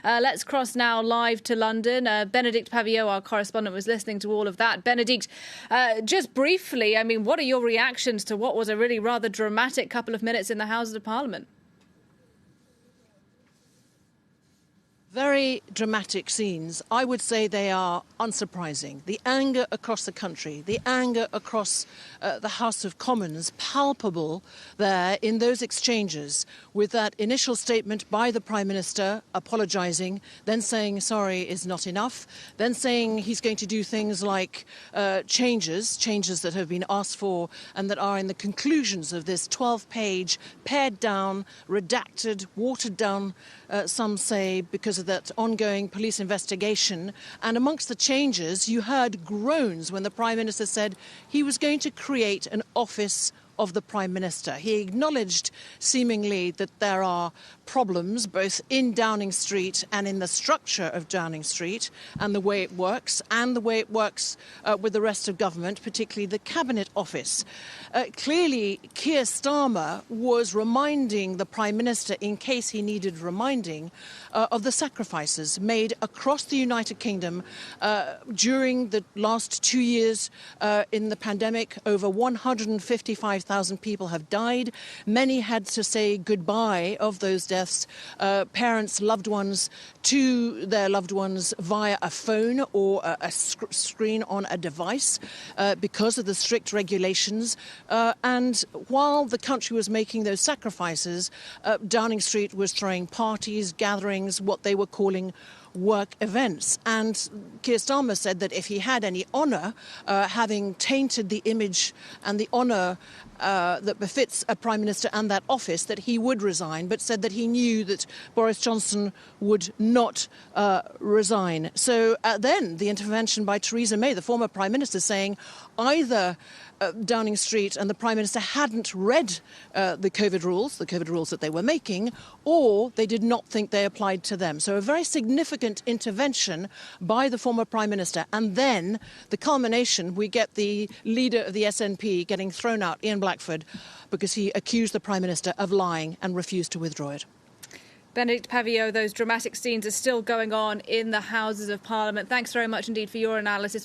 Let's cross now live to London. Benedict Pavillot, our correspondent, was listening to all of that. Benedict, just briefly, I mean, what are your reactions to what was a really rather dramatic couple of minutes in the Houses of Parliament? Very dramatic scenes. I would say they are unsurprising. The anger across the country, the anger across the House of Commons, palpable there in those exchanges with that initial statement by the Prime Minister apologising, then saying sorry is not enough, then saying he's going to do things like changes that have been asked for and that are in the conclusions of this 12-page, pared down, redacted, watered down, some say, because of that ongoing police investigation. And amongst the changes, you heard groans when the Prime Minister said he was going to create an office of the Prime Minister. He acknowledged seemingly that there are problems both in Downing Street and in the structure of Downing Street and the way it works with the rest of government, particularly the Cabinet Office. Clearly, Keir Starmer was reminding the Prime Minister, in case he needed reminding, of the sacrifices made across the United Kingdom during the last 2 years in the pandemic. Over 155,000 people have died. Many had to say goodbye of those deaths, parents, loved ones, to their loved ones via a phone or a screen on a device because of the strict regulations. And while the country was making those sacrifices, Downing Street was throwing parties, gatherings, what they were calling work events. And Keir Starmer said that if he had any honour, having tainted the image and the honour that befits a Prime Minister and that office, that he would resign, but said that he knew that Boris Johnson would not resign. So then the intervention by Theresa May, the former Prime Minister, saying either Downing Street and the Prime Minister hadn't read the COVID rules that they were making, or they did not think they applied to them. So a very significant intervention by the former Prime Minister. And then the culmination, we get the leader of the SNP getting thrown out, Ian Blackford, because he accused the Prime Minister of lying and refused to withdraw it. Benedict Pavillot, those dramatic scenes are still going on in the Houses of Parliament. Thanks very much indeed for your analysis.